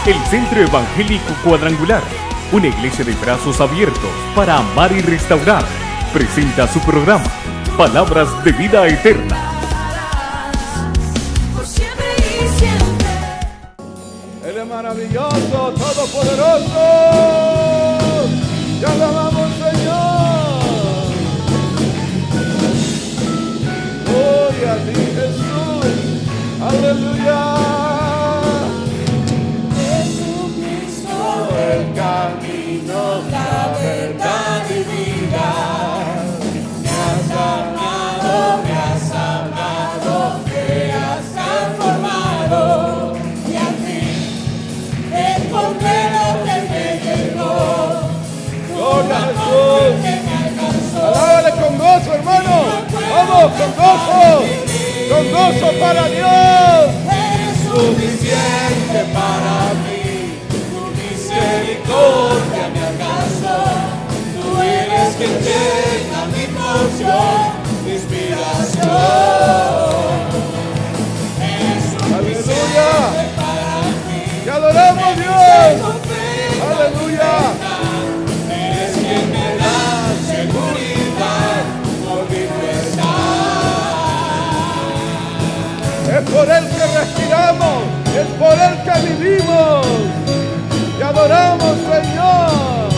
El Centro Evangélico Cuadrangular, una iglesia de brazos abiertos para amar y restaurar, presenta su programa Palabras de Vida Eterna. Él es maravilloso, todopoderoso. Te alabamos, Señor. Gloria a ti, Jesús. Aleluya. Jesucristo, el camino, la verdad y vida. Me has amado, me has amado, me has transformado. Y a ti, el cordero que me llegó. Gloria a Jesús. Alábale con gozo, hermano. Vamos, con gozo. Con gozo para Dios. Es suficiente para mí. Tu misericordia me alcanzó. Tú eres quien llena mi porción, mi inspiración. Es suficiente para mí. Te adoramos, Dios. Aleluya. Eres quien me da seguridad por mi es por Él que respiramos, es por Él que vivimos. Te adoramos, Señor.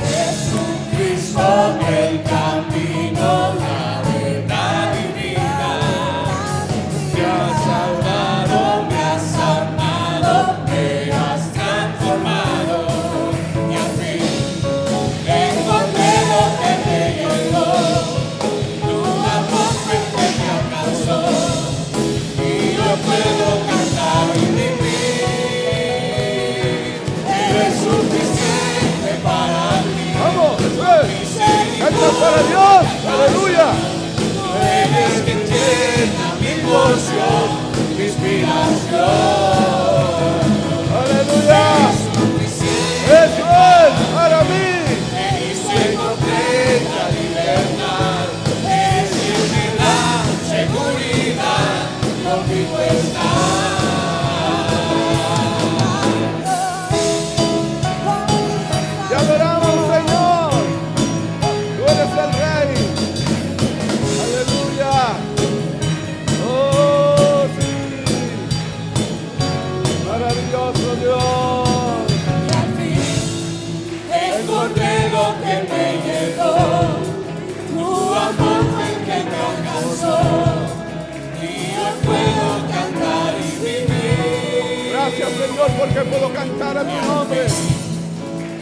Jesucristo, el camino, la verdad y vida. Me has salvado, me has amado, me has transformado. Y a ti, encontré lo que me llegó. Tu amor fue el que me alcanzó. Puedo cantar y vivir. Eres suficiente para mí. Vamos, canta para Dios. Aleluya. Eres quien llena mi porción, mi inspiración. Aleluya. Eso es para mí. Me dice completa libertad. Eres quien me da seguridad. Conmigo está. Te adoramos, Señor. Tú eres el Rey. Aleluya. Oh, sí. Maravilloso Dios. Y a ti, el cordero que me llegó. Tu amor fue el que me alcanzó. Puedo cantar y vivir. Gracias, Señor, porque puedo cantar a tu nombre.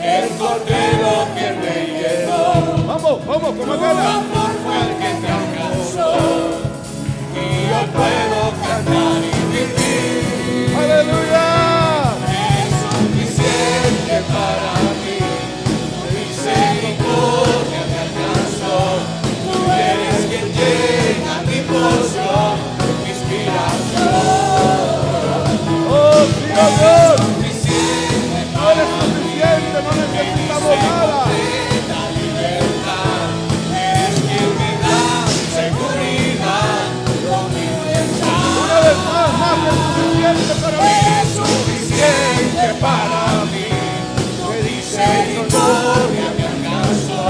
El cordero que me llegó. Vamos, vamos, como gana. Tu amor fue el que te alcanzó. Y yo puedo cantar y vivir. Aleluya. Es suficiente para mí. Tu misericordia me alcanzó. Tú eres quien llena mi porción. Oh, sí, oh Dios, no eres suficiente, no necesitamos nada. Eres quien me da seguridad. Una vez más es suficiente para mí. Es suficiente para mí. Tu misericordia me alcanzó.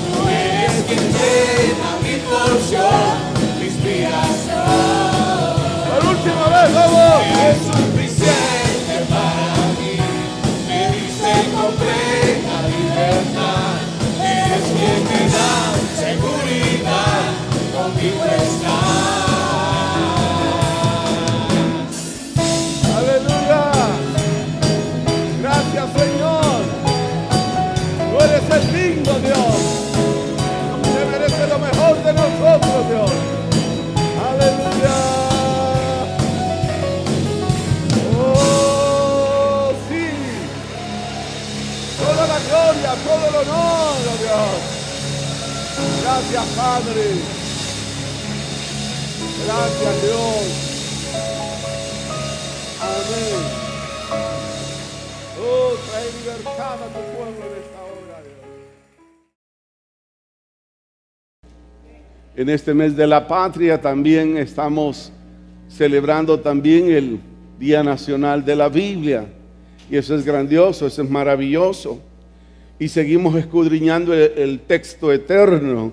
Tú eres quien llena mi porción, mi inspiración. Última vez, vamos. Es suficiente para mí. Me dice completa libertad. Eres quien me da seguridad. Conmigo estás. Aleluya. Gracias, Señor. Tú eres el digno Dios. Te merece lo mejor de nosotros, Dios. Aleluya. Gloria, todo el honor, oh Dios. Gracias, Padre. Gracias, Dios. Amén. Oh, trae libertad a tu pueblo en esta hora, Dios. En este mes de la patria también estamos celebrando también el Día Nacional de la Biblia. Y eso es grandioso, eso es maravilloso. Y seguimos escudriñando el texto eterno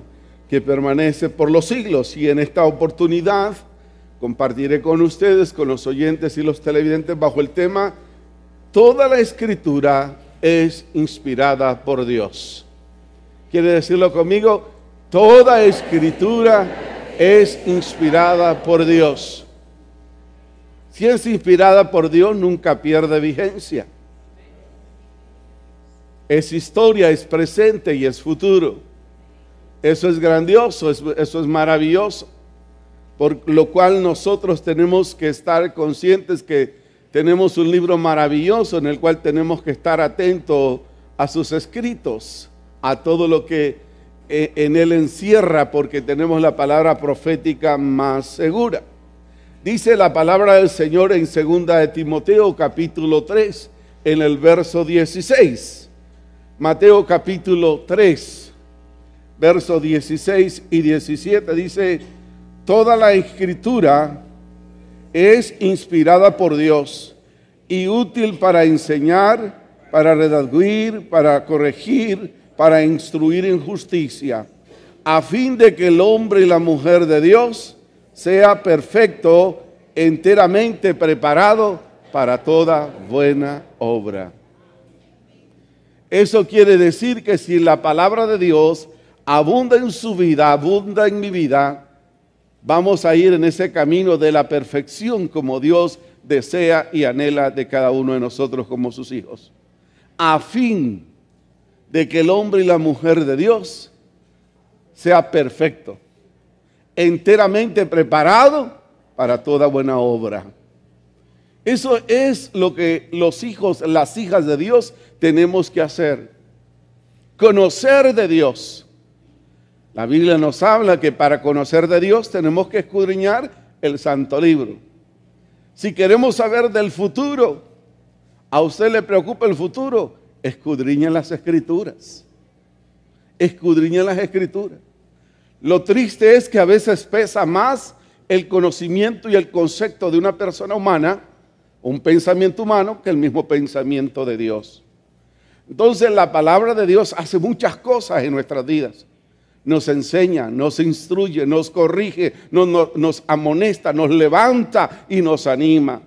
que permanece por los siglos. Y en esta oportunidad compartiré con ustedes, con los oyentes y los televidentes, bajo el tema: toda la Escritura es inspirada por Dios. ¿Quiere decirlo conmigo? Toda Escritura es inspirada por Dios. Si es inspirada por Dios, nunca pierde vigencia. Es historia, es presente y es futuro. Eso es grandioso, eso es maravilloso. Por lo cual nosotros tenemos que estar conscientes que tenemos un libro maravilloso en el cual tenemos que estar atentos a sus escritos, a todo lo que en él encierra, porque tenemos la palabra profética más segura. Dice la palabra del Señor en 2 de Timoteo capítulo 3, en el verso 16. Mateo capítulo 3, versos 16 y 17 dice: toda la Escritura es inspirada por Dios y útil para enseñar, para redarguir, para corregir, para instruir en justicia, a fin de que el hombre y la mujer de Dios sea perfecto, enteramente preparado para toda buena obra. Eso quiere decir que si la palabra de Dios abunda en su vida, abunda en mi vida, vamos a ir en ese camino de la perfección como Dios desea y anhela de cada uno de nosotros como sus hijos, a fin de que el hombre y la mujer de Dios sea perfecto, enteramente preparado para toda buena obra. Eso es lo que los hijos, las hijas de Dios tenemos que hacer. Conocer de Dios. La Biblia nos habla que para conocer de Dios tenemos que escudriñar el Santo Libro. Si queremos saber del futuro, ¿a usted le preocupa el futuro? Escudriña las Escrituras. Escudriña las Escrituras. Lo triste es que a veces pesa más el conocimiento y el concepto de una persona humana, un pensamiento humano, que el mismo pensamiento de Dios. Entonces la palabra de Dios hace muchas cosas en nuestras vidas. Nos enseña, nos instruye, nos corrige, nos amonesta, nos levanta y nos anima.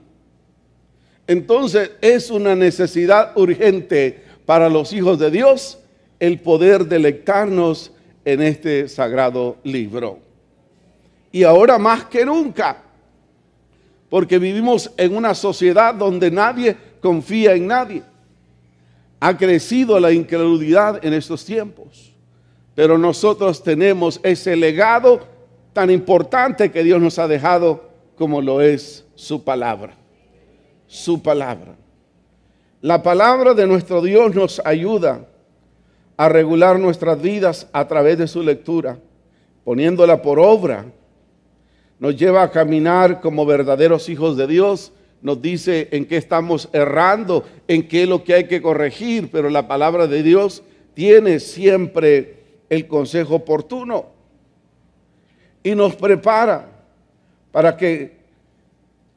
Entonces es una necesidad urgente para los hijos de Dios el poder deleitarnos en este sagrado libro. Y ahora más que nunca, porque vivimos en una sociedad donde nadie confía en nadie. Ha crecido la incredulidad en estos tiempos, pero nosotros tenemos ese legado tan importante que Dios nos ha dejado, como lo es su palabra. Su palabra. La palabra de nuestro Dios nos ayuda a regular nuestras vidas a través de su lectura, poniéndola por obra. Nos lleva a caminar como verdaderos hijos de Dios. Nos dice en qué estamos errando, en qué es lo que hay que corregir, pero la palabra de Dios tiene siempre el consejo oportuno y nos prepara para que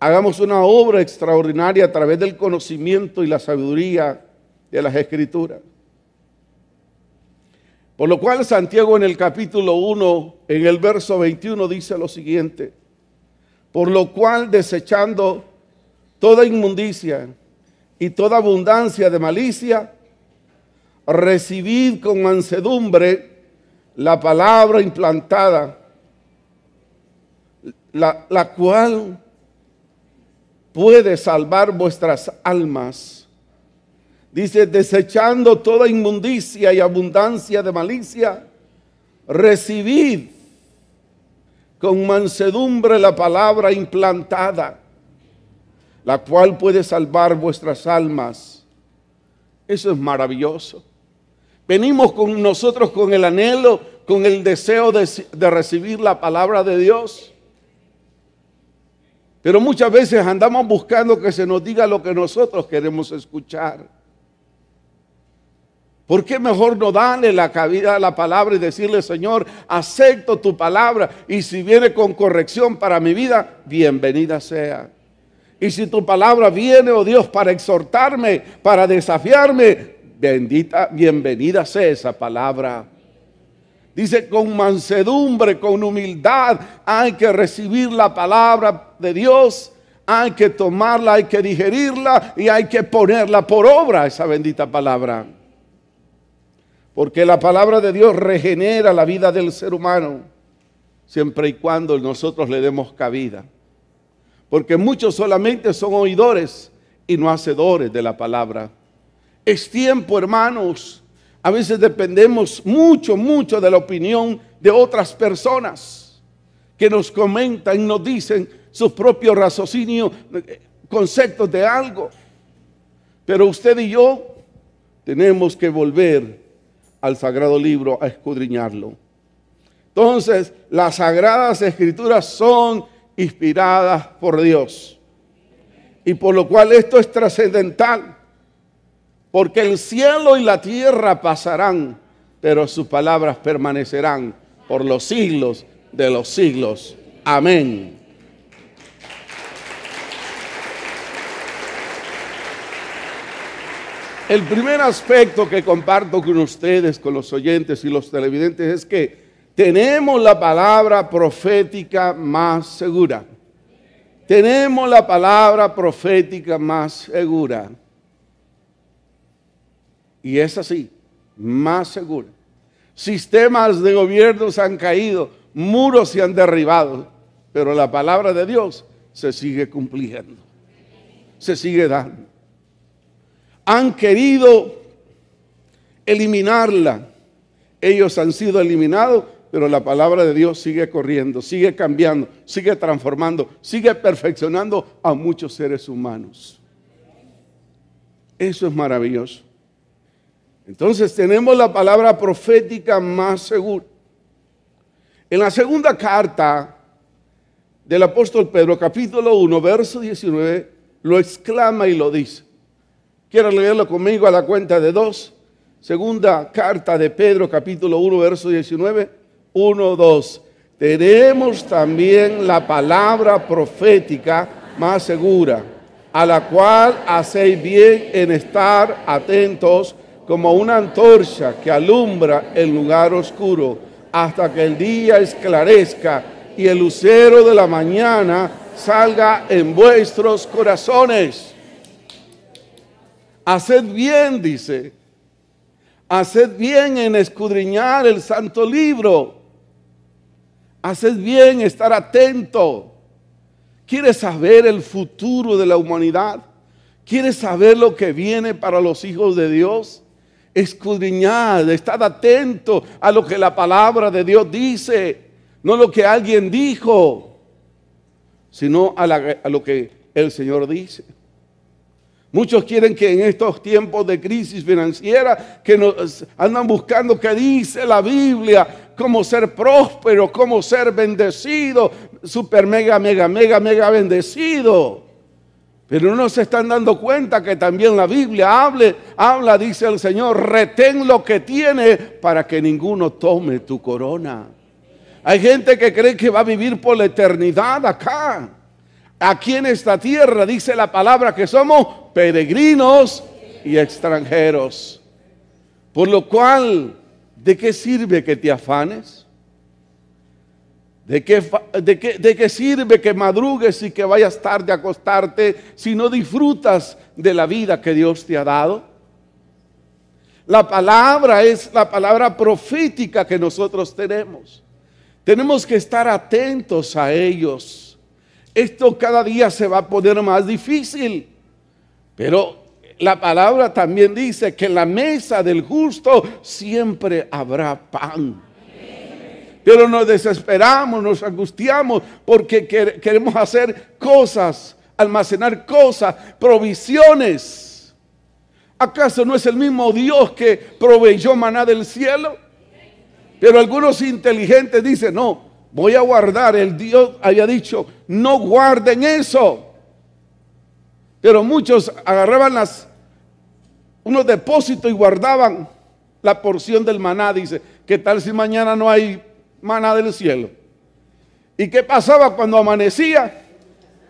hagamos una obra extraordinaria a través del conocimiento y la sabiduría de las Escrituras. Por lo cual Santiago en el capítulo 1, en el verso 21 dice lo siguiente: por lo cual desechando toda inmundicia y toda abundancia de malicia, recibid con mansedumbre la palabra implantada, la cual puede salvar vuestras almas. Dice, desechando toda inmundicia y abundancia de malicia, recibid con mansedumbre la palabra implantada, la cual puede salvar vuestras almas. Eso es maravilloso. Venimos con nosotros con el anhelo, con el deseo de recibir la palabra de Dios. Pero muchas veces andamos buscando que se nos diga lo que nosotros queremos escuchar. ¿Por qué mejor no darle la cabida a la palabra y decirle, Señor, acepto tu palabra y si viene con corrección para mi vida, bienvenida sea? Y si tu palabra viene, oh Dios, para exhortarme, para desafiarme, bienvenida sea esa palabra. Dice, con mansedumbre, con humildad, hay que recibir la palabra de Dios, hay que tomarla, hay que digerirla y hay que ponerla por obra, esa bendita palabra. Porque la palabra de Dios regenera la vida del ser humano, siempre y cuando nosotros le demos cabida. Porque muchos solamente son oidores y no hacedores de la palabra. Es tiempo, hermanos. A veces dependemos mucho de la opinión de otras personas que nos comentan, nos dicen sus propios raciocinios, conceptos de algo. Pero usted y yo tenemos que volver al Sagrado Libro a escudriñarlo. Entonces, las Sagradas Escrituras son inspiradas por Dios. Y por lo cual esto es trascendental. Porque el cielo y la tierra pasarán, pero sus palabras permanecerán por los siglos de los siglos. Amén. El primer aspecto que comparto con ustedes, con los oyentes y los televidentes, es que tenemos la palabra profética más segura. Tenemos la palabra profética más segura. Y es así, más segura. Sistemas de gobierno se han caído, muros se han derribado, pero la palabra de Dios se sigue cumpliendo, se sigue dando. Han querido eliminarla, ellos han sido eliminados, pero la palabra de Dios sigue corriendo, sigue cambiando, sigue transformando, sigue perfeccionando a muchos seres humanos. Eso es maravilloso. Entonces tenemos la palabra profética más segura. En la segunda carta del apóstol Pedro, capítulo 1, verso 19, lo exclama y lo dice. ¿Quiero leerlo conmigo a la cuenta de 2? Segunda carta de Pedro, capítulo 1, verso 19. 1, 2. Tenemos también la palabra profética más segura, a la cual hacéis bien en estar atentos, como una antorcha que alumbra el lugar oscuro, hasta que el día esclarezca y el lucero de la mañana salga en vuestros corazones. Haced bien, dice, haced bien en escudriñar el santo libro. Haced bien estar atento. ¿Quieres saber el futuro de la humanidad? ¿Quieres saber lo que viene para los hijos de Dios? Escudriñad, estad atento a lo que la palabra de Dios dice, no lo que alguien dijo, sino a lo que el Señor dice. Muchos quieren que en estos tiempos de crisis financiera, que nos andan buscando qué dice la Biblia, cómo ser próspero, cómo ser bendecido, super mega bendecido. Pero no se están dando cuenta que también la Biblia habla, dice el Señor, retén lo que tiene para que ninguno tome tu corona. Hay gente que cree que va a vivir por la eternidad acá. Aquí en esta tierra dice la palabra que somos peregrinos y extranjeros. Por lo cual, ¿de qué sirve que te afanes? ¿De qué sirve que madrugues y que vayas tarde a acostarte si no disfrutas de la vida que Dios te ha dado? La palabra es la palabra profética que nosotros tenemos. Tenemos que estar atentos a ellos. Esto cada día se va a poner más difícil, pero la palabra también dice que en la mesa del justo siempre habrá pan. Pero nos desesperamos, nos angustiamos porque queremos hacer cosas, almacenar cosas, provisiones. ¿Acaso no es el mismo Dios que proveyó maná del cielo? Pero algunos inteligentes dicen, no, voy a guardar. El Dios había dicho, no guarden eso. Pero muchos agarraban unos depósitos y guardaban la porción del maná. Dice, ¿qué tal si mañana no hay maná del cielo? ¿Y qué pasaba cuando amanecía?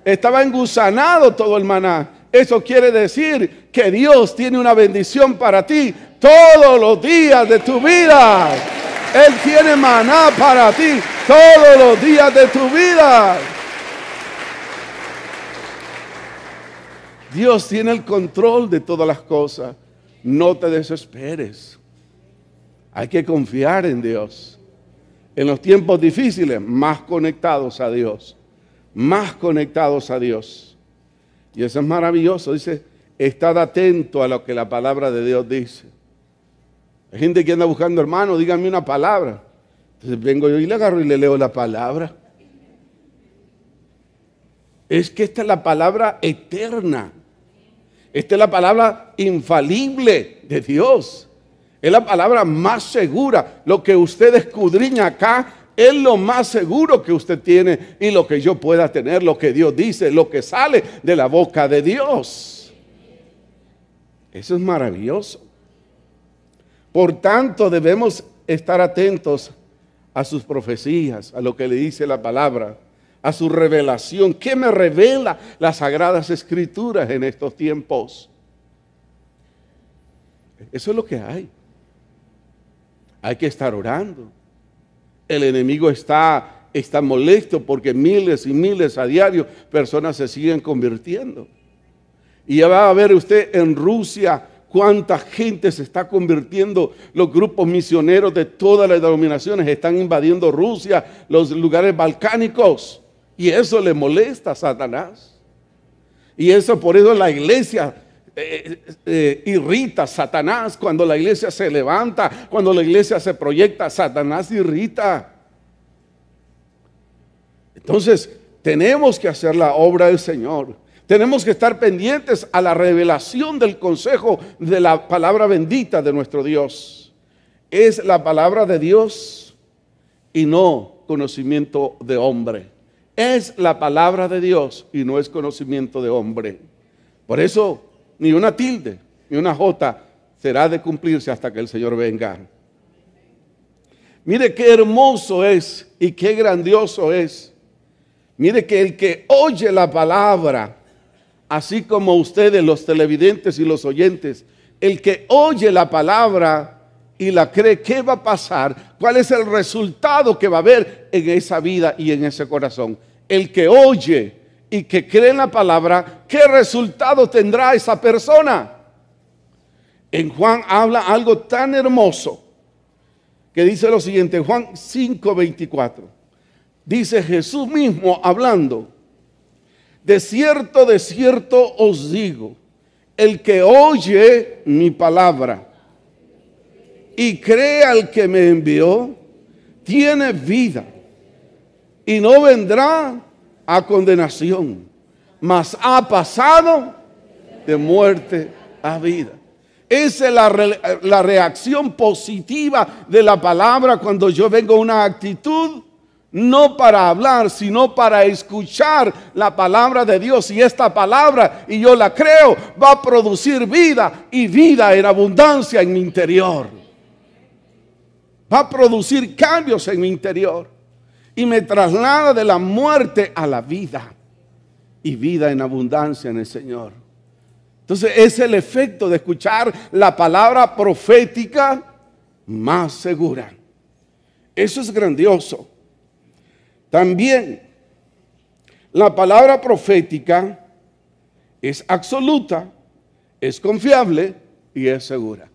Estaba engusanado todo el maná. Eso quiere decir que Dios tiene una bendición para ti todos los días de tu vida. Él tiene maná para ti todos los días de tu vida. Dios tiene el control de todas las cosas. No te desesperes. Hay que confiar en Dios. En los tiempos difíciles, más conectados a Dios. Más conectados a Dios. Y eso es maravilloso. Dice, estad atento a lo que la palabra de Dios dice. Hay gente que anda buscando, hermano, díganme una palabra. Entonces vengo yo y le agarro y le leo la palabra. Es que esta es la palabra eterna. Esta es la palabra infalible de Dios. Es la palabra más segura. Lo que usted escudriña acá es lo más seguro que usted tiene y lo que yo pueda tener, lo que Dios dice, lo que sale de la boca de Dios. Eso es maravilloso. Por tanto, debemos estar atentos a sus profecías, a lo que le dice la palabra, a su revelación. ¿Qué me revela las Sagradas Escrituras en estos tiempos? Eso es lo que hay. Hay que estar orando. El enemigo está molesto porque miles y miles a diario personas se siguen convirtiendo. Y ya va a ver usted en Rusia cuánta gente se está convirtiendo. Los grupos misioneros de todas las denominaciones están invadiendo Rusia, los lugares balcánicos. Y eso le molesta a Satanás. Y eso por eso la iglesia irrita a Satanás. Cuando la iglesia se levanta, cuando la iglesia se proyecta, Satanás irrita. Entonces tenemos que hacer la obra del Señor. Tenemos que estar pendientes a la revelación del consejo de la palabra bendita de nuestro Dios. Es la palabra de Dios y no conocimiento de hombre. Es la palabra de Dios y no es conocimiento de hombre. Por eso ni una tilde ni una jota será de cumplirse hasta que el Señor venga. Mire qué hermoso es y qué grandioso es. Mire que el que oye la palabra, así como ustedes los televidentes y los oyentes, el que oye la palabra y la cree, ¿qué va a pasar? ¿Cuál es el resultado que va a haber en esa vida y en ese corazón? El que oye y que cree en la palabra, ¿qué resultado tendrá esa persona? En Juan habla algo tan hermoso que dice lo siguiente, Juan 5:24. Dice Jesús mismo hablando: de cierto os digo, el que oye mi palabra y cree al que me envió, tiene vida y no vendrá a condenación, mas ha pasado de muerte a vida. Esa es la reacción positiva de la palabra cuando yo vengo a una actitud, no para hablar, sino para escuchar la palabra de Dios. Y esta palabra, y yo la creo, va a producir vida y vida en abundancia en mi interior. Va a producir cambios en mi interior y me traslada de la muerte a la vida y vida en abundancia en el Señor. Entonces es el efecto de escuchar la palabra profética más segura. Eso es grandioso. También la palabra profética es absoluta, es confiable y es segura.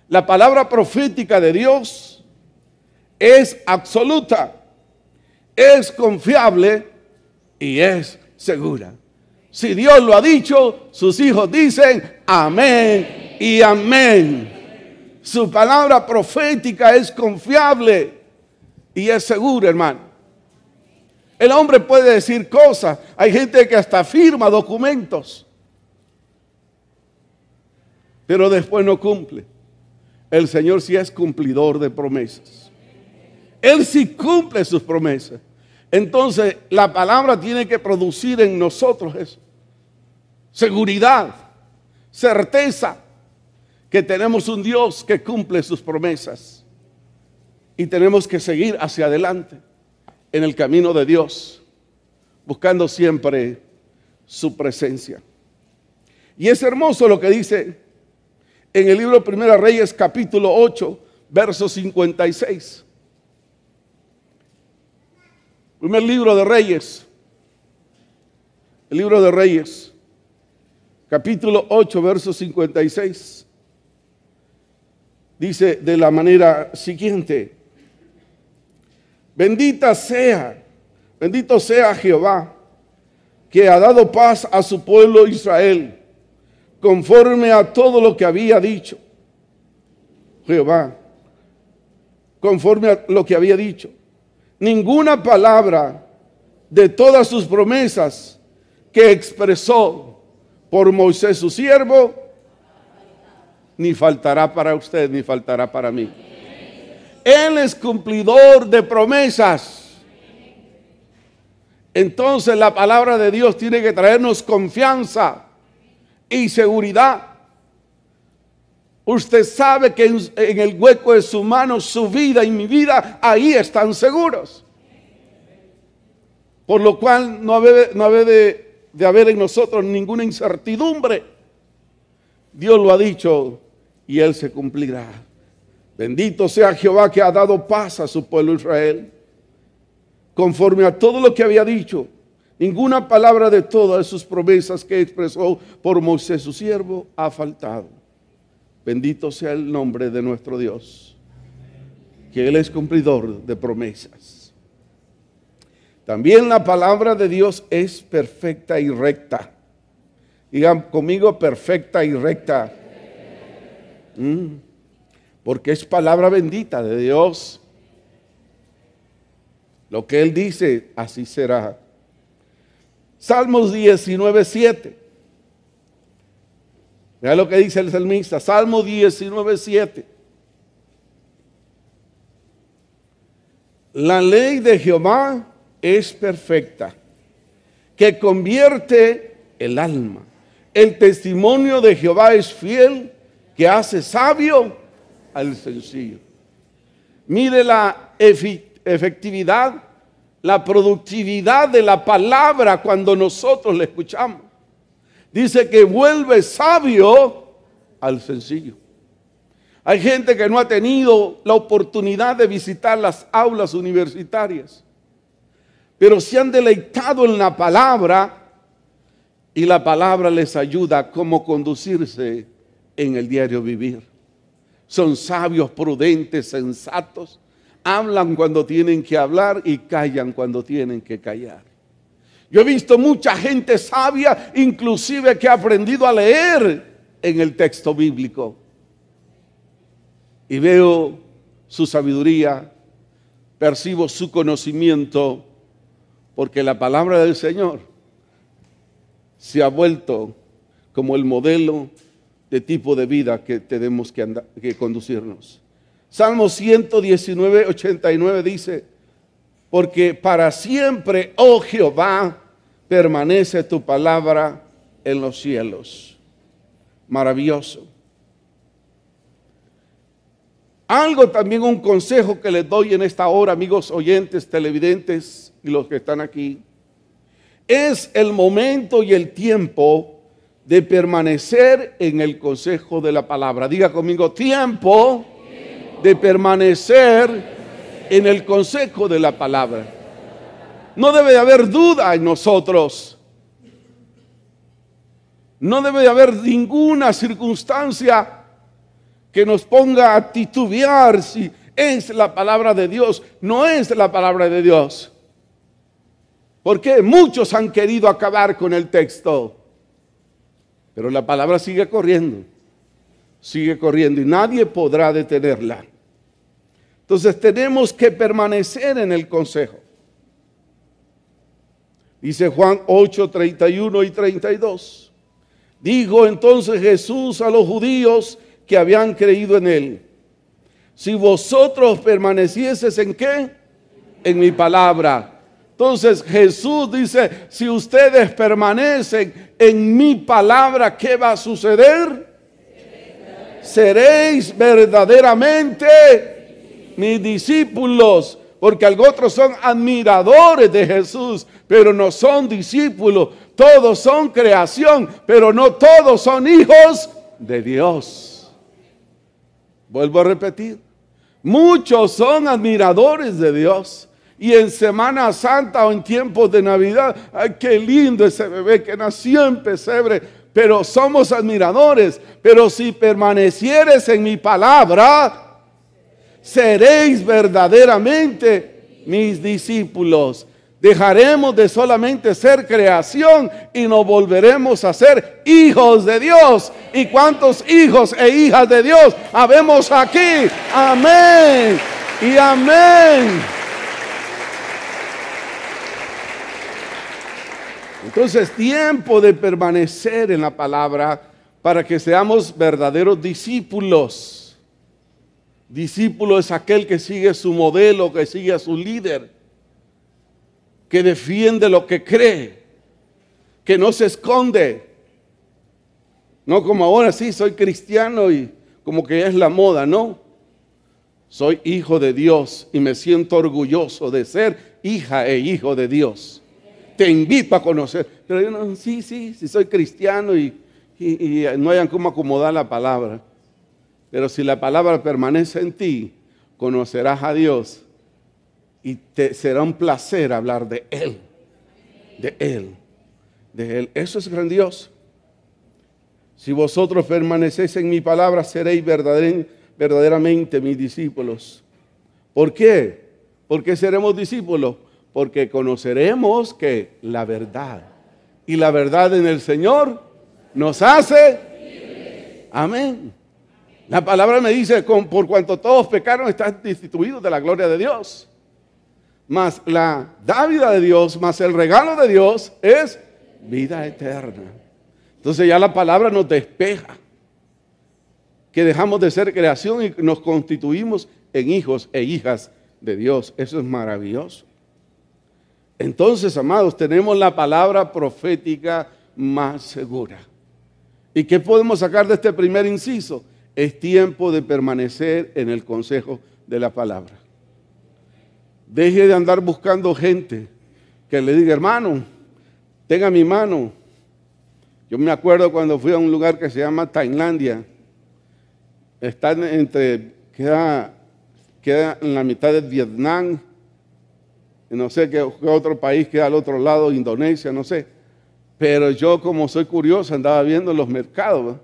La palabra profética de Dios es absoluta, es confiable y es segura. Si Dios lo ha dicho, sus hijos dicen amén y amén. Su palabra profética es confiable y es segura, hermano. El hombre puede decir cosas. Hay gente que hasta firma documentos, pero después no cumple. El Señor sí es cumplidor de promesas. Él sí cumple sus promesas. Entonces la palabra tiene que producir en nosotros eso. Seguridad, certeza que tenemos un Dios que cumple sus promesas. Y tenemos que seguir hacia adelante en el camino de Dios. buscando siempre su presencia. Y es hermoso lo que dice en el libro de Primera Reyes, capítulo 8, verso 56. Primer libro de Reyes. El libro de Reyes, capítulo 8, verso 56. Dice de la manera siguiente: bendito sea Jehová, que ha dado paz a su pueblo Israel, conforme a todo lo que había dicho. Jehová, conforme a lo que había dicho. Ninguna palabra de todas sus promesas que expresó por Moisés su siervo, ni faltará para usted, ni faltará para mí. Él es cumplidor de promesas. Entonces la palabra de Dios tiene que traernos confianza y seguridad. Usted sabe que en el hueco de su mano, su vida y mi vida, ahí están seguros. Por lo cual no debe de haber en nosotros ninguna incertidumbre. Dios lo ha dicho y Él se cumplirá. Bendito sea Jehová, que ha dado paz a su pueblo Israel, conforme a todo lo que había dicho. Ninguna palabra de todas sus promesas que expresó por Moisés su siervo ha faltado. Bendito sea el nombre de nuestro Dios, que Él es cumplidor de promesas. También la palabra de Dios es perfecta y recta. Digan conmigo, perfecta y recta. Porque es palabra bendita de Dios. Lo que Él dice, así será. Salmos 19:7. Vea lo que dice el salmista. Salmo 19:7. La ley de Jehová es perfecta, que convierte el alma. El testimonio de Jehová es fiel, que hace sabio al sencillo. Mire la efectividad, la productividad de la palabra cuando nosotros la escuchamos. Dice que vuelve sabio al sencillo. Hay gente que no ha tenido la oportunidad de visitar las aulas universitarias, pero se han deleitado en la palabra, y la palabra les ayuda a cómo conducirse en el diario vivir. Son sabios, prudentes, sensatos. Hablan cuando tienen que hablar y callan cuando tienen que callar. Yo he visto mucha gente sabia, inclusive que ha aprendido a leer en el texto bíblico. Y veo su sabiduría, percibo su conocimiento, porque la palabra del Señor se ha vuelto como el modelo de tipo de vida que tenemos que conducirnos. Salmo 119:89 dice: porque para siempre, oh Jehová, permanece tu palabra en los cielos. Maravilloso. Algo también, un consejo que les doy en esta hora, amigos oyentes, televidentes y los que están aquí, es el momento y el tiempo de permanecer en el consejo de la palabra. Diga conmigo, tiempo de permanecer en el consejo de la palabra. No debe de haber duda en nosotros. No debe de haber ninguna circunstancia que nos ponga a titubear si es la palabra de Dios, no es la palabra de Dios. Porque muchos han querido acabar con el texto, pero la palabra sigue corriendo y nadie podrá detenerla. Entonces tenemos que permanecer en el consejo. Dice Juan 8:31 y 32. Dijo entonces Jesús a los judíos que habían creído en Él: si vosotros permanecieseis ¿en qué? En mi palabra. Entonces Jesús dice, si ustedes permanecen en mi palabra, ¿qué va a suceder? Seréis verdaderamente mis discípulos, porque otros son admiradores de Jesús, pero no son discípulos. Todos son creación, pero no todos son hijos de Dios. Vuelvo a repetir, muchos son admiradores de Dios. Y en Semana Santa o en tiempos de Navidad, ¡ay, qué lindo ese bebé que nació en pesebre! Pero somos admiradores. Pero si permanecieres en mi palabra, seréis verdaderamente mis discípulos. Dejaremos de solamente ser creación y nos volveremos a ser hijos de Dios. ¿Y cuántos hijos e hijas de Dios habemos aquí? Amén y amén. Entonces, tiempo de permanecer en la palabra para que seamos verdaderos discípulos. Discípulo es aquel que sigue su modelo, que sigue a su líder, que defiende lo que cree, que no se esconde. No como ahora sí, soy cristiano y como que es la moda, no. Soy hijo de Dios y me siento orgulloso de ser hija e hijo de Dios. Te invito a conocer. Pero yo no, sí, soy cristiano y no hayan cómo acomodar la palabra. Pero si la palabra permanece en ti, conocerás a Dios y te será un placer hablar de Él, de Él, de Él. Eso es grandioso. Si vosotros permanecéis en mi palabra, seréis verdaderamente mis discípulos. ¿Por qué? ¿Por qué seremos discípulos? Porque conoceremos que la verdad, y la verdad en el Señor nos hace libres. Amén. La palabra me dice, por cuanto todos pecaron, están destituidos de la gloria de Dios. Mas la dávida de Dios, más el regalo de Dios es vida eterna. Entonces ya la palabra nos despeja, que dejamos de ser creación y nos constituimos en hijos e hijas de Dios. Eso es maravilloso. Entonces, amados, tenemos la palabra profética más segura. ¿Y qué podemos sacar de este primer inciso? Es tiempo de permanecer en el consejo de la palabra. Deje de andar buscando gente que le diga, hermano, tenga mi mano. Yo me acuerdo cuando fui a un lugar que se llama Tailandia. Está queda en la mitad de Vietnam. No sé qué otro país queda al otro lado, Indonesia, no sé. Pero yo, como soy curioso, andaba viendo los mercados, ¿verdad?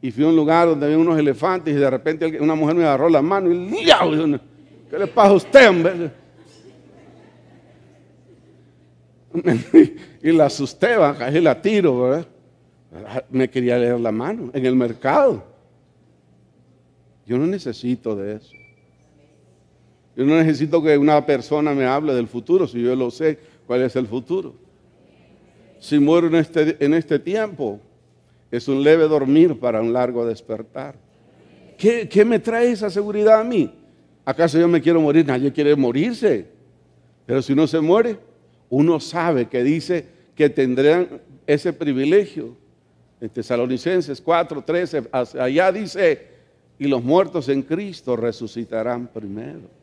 Y fui a un lugar donde había unos elefantes y de repente una mujer me agarró la mano y ¿qué le pasa a usted, hombre? Y la asusté, casi la tiro, ¿verdad? Me quería leer la mano en el mercado. Yo no necesito de eso. Yo no necesito que una persona me hable del futuro, si yo lo sé cuál es el futuro. Si muero en este tiempo, es un leve dormir para un largo despertar. ¿Qué me trae esa seguridad a mí? ¿Acaso yo me quiero morir? Nadie quiere morirse. Pero si uno se muere, uno sabe que dice que tendrán ese privilegio. En Tesalonicenses 4:13, allá dice, y los muertos en Cristo resucitarán primero.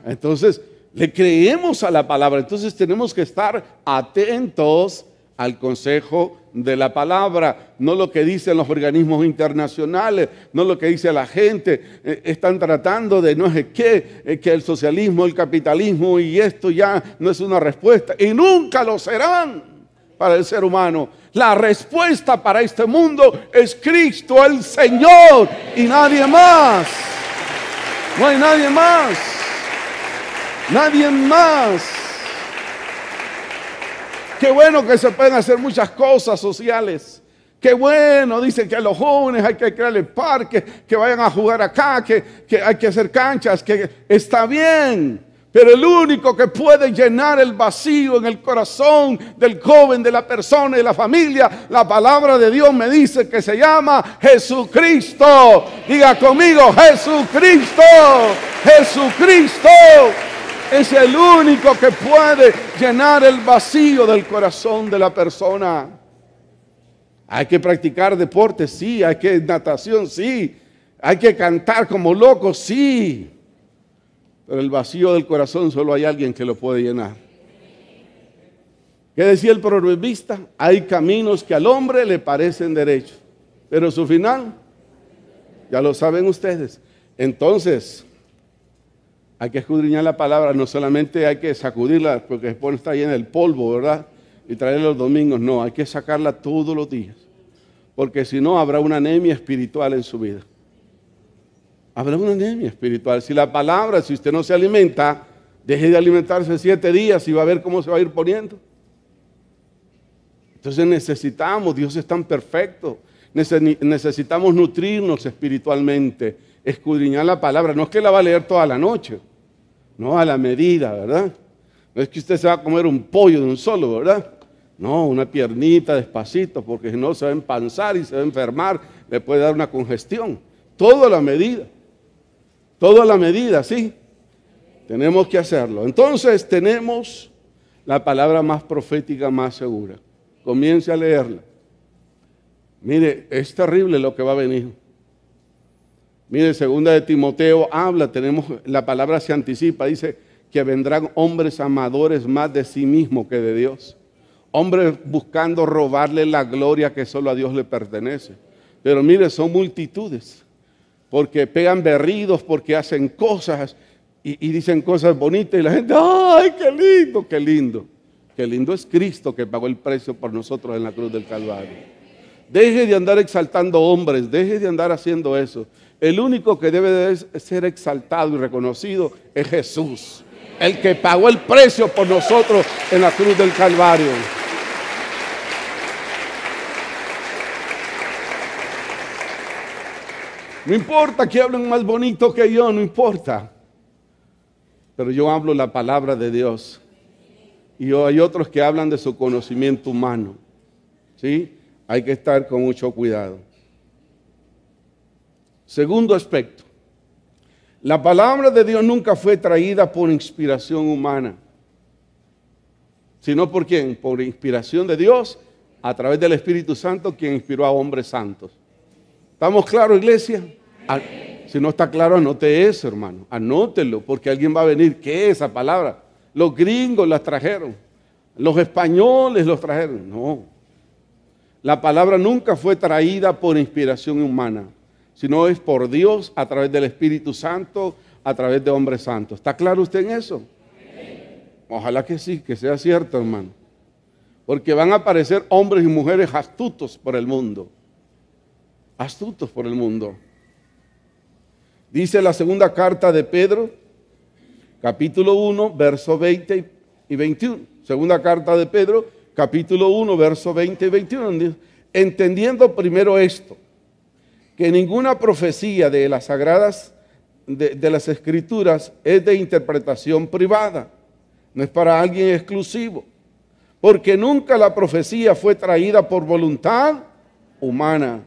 Entonces le creemos a la palabra. Entonces tenemos que estar atentos al consejo de la palabra, no lo que dicen los organismos internacionales, no lo que dice la gente. Están tratando de no sé qué, que el socialismo, el capitalismo y esto ya no es una respuesta y nunca lo serán para el ser humano. La respuesta para este mundo es Cristo el Señor y nadie más. No hay nadie más. Nadie más. Qué bueno que se pueden hacer muchas cosas sociales. Qué bueno, dicen que a los jóvenes hay que crearles parques, que vayan a jugar acá, que hay que hacer canchas, que está bien. Pero el único que puede llenar el vacío en el corazón del joven, de la persona y de la familia, la palabra de Dios me dice que se llama Jesucristo. Diga conmigo, Jesucristo. Jesucristo es el único que puede llenar el vacío del corazón de la persona. Hay que practicar deporte, sí. Hay que natación, sí. Hay que cantar como locos, sí. Pero el vacío del corazón solo hay alguien que lo puede llenar. ¿Qué decía el proverbista? Hay caminos que al hombre le parecen derechos, pero su final, ya lo saben ustedes. Entonces, hay que escudriñar la palabra, no solamente hay que sacudirla porque después está llena del polvo, ¿verdad? Y traerla los domingos, no, hay que sacarla todos los días, porque si no habrá una anemia espiritual en su vida. Habrá una anemia espiritual. Si la palabra, si usted no se alimenta, deje de alimentarse 7 días y va a ver cómo se va a ir poniendo. Entonces necesitamos, Dios es tan perfecto, necesitamos nutrirnos espiritualmente, escudriñar la palabra. No es que la va a leer toda la noche, no, a la medida, ¿verdad? No es que usted se va a comer un pollo de un solo, ¿verdad? No, una piernita despacito, porque si no se va a empanzar y se va a enfermar, le puede dar una congestión. Todo a la medida, todo a la medida, ¿sí? Tenemos que hacerlo. Entonces tenemos la palabra más profética, más segura. Comience a leerla. Mire, es terrible lo que va a venir. Mire, segunda de Timoteo habla, tenemos, la palabra se anticipa, dice que vendrán hombres amadores más de sí mismos que de Dios. Hombres buscando robarle la gloria que solo a Dios le pertenece. Pero mire, son multitudes, porque pegan berridos, porque hacen cosas y dicen cosas bonitas y la gente, ¡ay, qué lindo, qué lindo! Qué lindo es Cristo que pagó el precio por nosotros en la cruz del Calvario. Deje de andar exaltando hombres, deje de andar haciendo eso. El único que debe de ser exaltado y reconocido es Jesús, el que pagó el precio por nosotros en la cruz del Calvario. No importa que hablen más bonito que yo, no importa. Pero yo hablo la palabra de Dios. Y hay otros que hablan de su conocimiento humano. ¿Sí? Hay que estar con mucho cuidado. Segundo aspecto. La palabra de Dios nunca fue traída por inspiración humana. ¿Sino por quién? Por inspiración de Dios a través del Espíritu Santo, quien inspiró a hombres santos. ¿Estamos claros, iglesia? Si no está claro, anote eso, hermano. Anótelo, porque alguien va a venir. ¿Qué es esa palabra? Los gringos las trajeron, los españoles los trajeron. No, la palabra nunca fue traída por inspiración humana, sino es por Dios a través del Espíritu Santo, a través de hombres santos. ¿Está claro usted en eso? Ojalá que sí, que sea cierto, hermano. Porque van a aparecer hombres y mujeres astutos por el mundo. Astutos por el mundo. Dice la segunda carta de Pedro, capítulo 1, verso 20 y 21. Segunda carta de Pedro, capítulo 1, verso 20 y 21. Entendiendo primero esto, que ninguna profecía de las sagradas, de las escrituras, es de interpretación privada. No es para alguien exclusivo. Porque nunca la profecía fue traída por voluntad humana,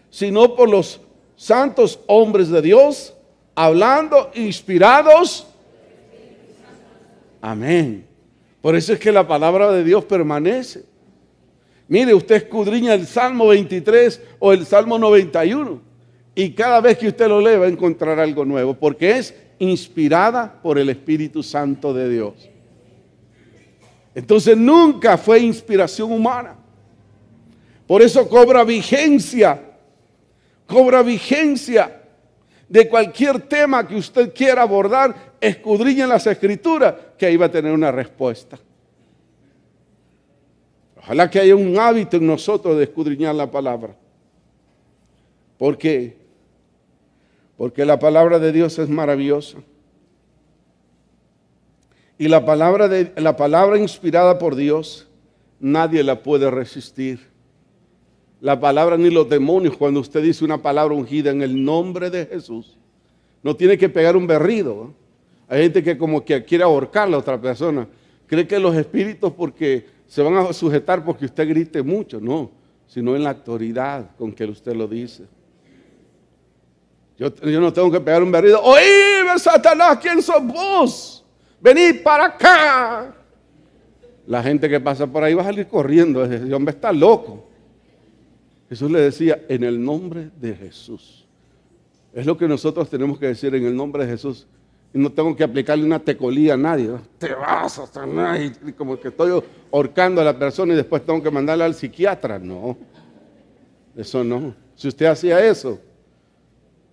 sino por los santos hombres de Dios, hablando inspirados. Amén. Por eso es que la palabra de Dios permanece. Mire, usted escudriña el Salmo 23 o el Salmo 91 y cada vez que usted lo lee va a encontrar algo nuevo, porque es inspirada por el Espíritu Santo de Dios. Entonces nunca fue inspiración humana. Por eso cobra vigencia de cualquier tema que usted quiera abordar. Escudriña en las Escrituras, que ahí va a tener una respuesta. Ojalá que haya un hábito en nosotros de escudriñar la palabra. ¿Por qué? Porque la palabra de Dios es maravillosa. Y la palabra inspirada por Dios, nadie la puede resistir. La palabra ni los demonios, cuando usted dice una palabra ungida en el nombre de Jesús, no tiene que pegar un berrido, ¿no? Hay gente que como que quiere ahorcar a la otra persona. Cree que los espíritus porque se van a sujetar porque usted grite mucho. No, sino en la autoridad con que usted lo dice. Yo no tengo que pegar un berrido. ¡Oíme, Satanás! ¿Quién sos vos? Venid para acá. La gente que pasa por ahí va a salir corriendo. Ese hombre está loco. Jesús le decía, en el nombre de Jesús. Es lo que nosotros tenemos que decir, en el nombre de Jesús. Y no tengo que aplicarle una tecolía a nadie, ¿no? Te vas a sanar, y como que estoy ahorcando a la persona y después tengo que mandarla al psiquiatra. No, eso no. Si usted hacía eso,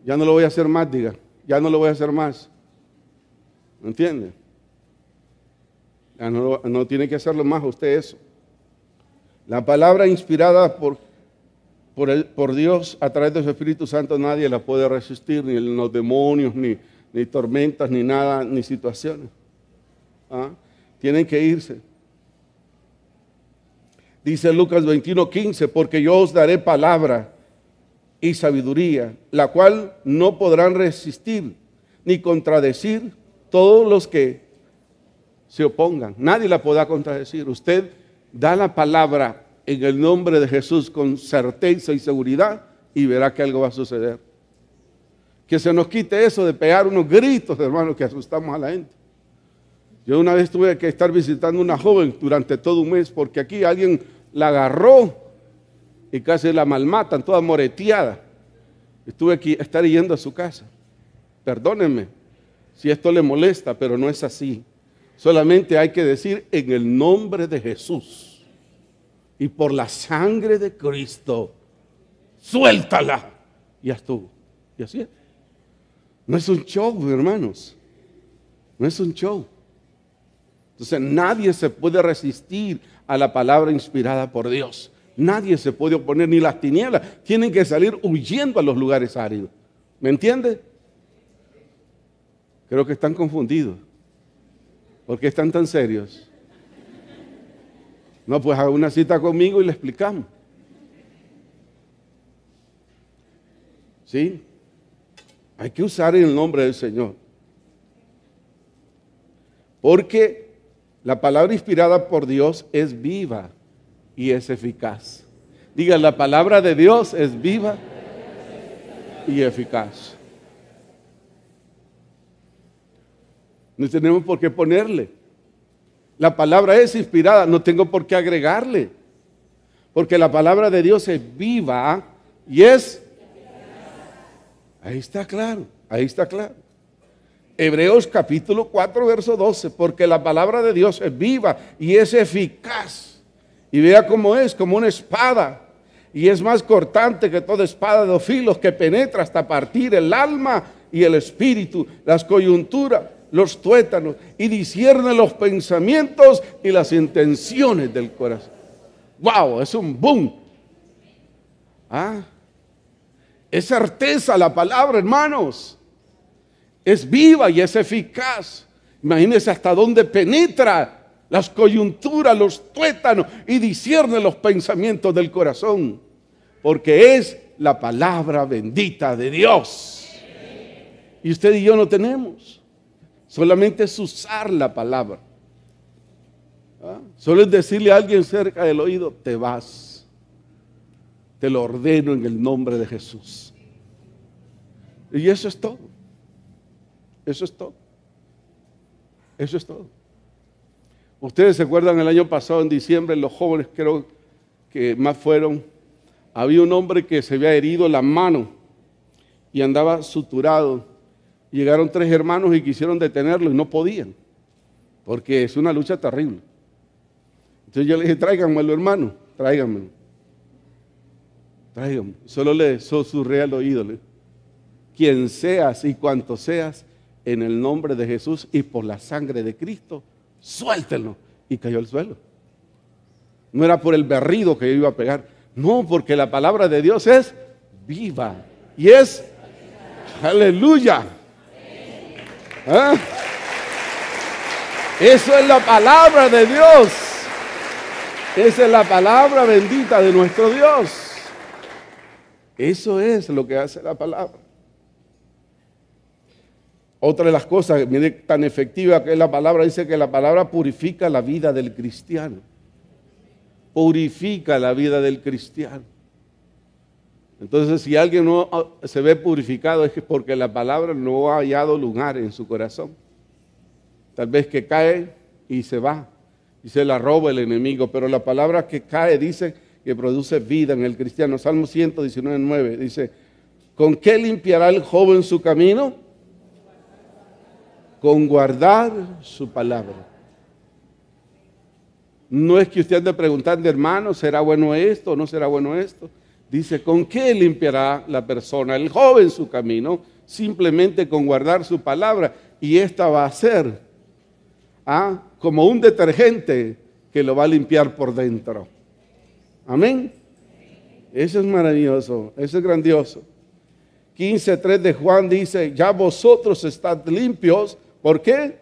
ya no lo voy a hacer más, diga, ya no lo voy a hacer más. ¿Me entiende? Ya no tiene que hacerlo más usted eso. La palabra inspirada por Dios a través de su Espíritu Santo nadie la puede resistir, ni los demonios, ni tormentas, ni nada, ni situaciones. ¿Ah? Tienen que irse. Dice Lucas 21:15, porque yo os daré palabra y sabiduría, la cual no podrán resistir ni contradecir todos los que se opongan. Nadie la podrá contradecir. Usted da la palabra en el nombre de Jesús con certeza y seguridad y verá que algo va a suceder. Que se nos quite eso de pegar unos gritos, hermanos, que asustamos a la gente. Yo una vez tuve que estar visitando a una joven durante todo un mes porque aquí alguien la agarró y casi la malmatan, toda moreteada. Estuve que estar yendo a su casa. Perdónenme si esto le molesta, pero no es así. Solamente hay que decir en el nombre de Jesús y por la sangre de Cristo, suéltala. Ya estuvo. Y así es. No es un show, hermanos. No es un show. Entonces nadie se puede resistir a la palabra inspirada por Dios. Nadie se puede oponer, ni las tinieblas. Tienen que salir huyendo a los lugares áridos. ¿Me entiende? Creo que están confundidos. ¿Por qué están tan serios? No, pues haga una cita conmigo y le explicamos. ¿Sí? Hay que usar el nombre del Señor. Porque la palabra inspirada por Dios es viva y es eficaz. Diga, la palabra de Dios es viva y eficaz. No tenemos por qué ponerle. La palabra es inspirada, no tengo por qué agregarle. Porque la palabra de Dios es viva y es... Ahí está claro, ahí está claro. Hebreos capítulo 4, verso 12, porque la palabra de Dios es viva y es eficaz. Y vea cómo es, como una espada. Y es más cortante que toda espada de dos filos que penetra hasta partir el alma y el espíritu, las coyunturas, los tuétanos, y discierne los pensamientos y las intenciones del corazón. ¡Wow! Es un boom. ¿Ah? Es certeza la palabra, hermanos. Es viva y es eficaz. Imagínense hasta dónde penetra las coyunturas, los tuétanos, y discierne los pensamientos del corazón. Porque es la palabra bendita de Dios. Y usted y yo no tenemos. Solamente es usar la palabra. ¿Ah? Solo es decirle a alguien cerca del oído, te vas. Te lo ordeno en el nombre de Jesús. Y eso es todo. Eso es todo. Eso es todo. Ustedes se acuerdan el año pasado, en diciembre, los jóvenes creo que más fueron, había un hombre que se había herido la mano y andaba suturado. Llegaron 3 hermanos y quisieron detenerlo y no podían, porque es una lucha terrible. Entonces yo le dije, tráiganmelo, hermano, tráiganmelo. Tráiganmelo. Solo le susurré al oído, quien seas y cuanto seas, en el nombre de Jesús y por la sangre de Cristo, suéltenlo. Y cayó al suelo. No era por el berrido que yo iba a pegar, no, porque la palabra de Dios es viva y es aleluya. ¿Ah? Eso es la palabra de Dios. Esa es la palabra bendita de nuestro Dios. Eso es lo que hace la palabra. Otra de las cosas, mire tan efectiva que es la palabra, dice que la palabra purifica la vida del cristiano. Purifica la vida del cristiano. Entonces, si alguien no se ve purificado, es porque la palabra no ha hallado lugar en su corazón. Tal vez que cae y se va, y se la roba el enemigo, pero la palabra que cae dice que produce vida en el cristiano. Salmo 119:9 dice, ¿con qué limpiará el joven su camino? con guardar su palabra. No es que usted ande preguntando, hermano, ¿será bueno esto o no será bueno esto? Dice, ¿con qué limpiará la persona, el joven, su camino? Simplemente con guardar su palabra. Y esta va a ser como un detergente que lo va a limpiar por dentro. Amén. Eso es maravilloso, eso es grandioso. 15:3 de Juan dice, ya vosotros estad limpios. ¿Por qué?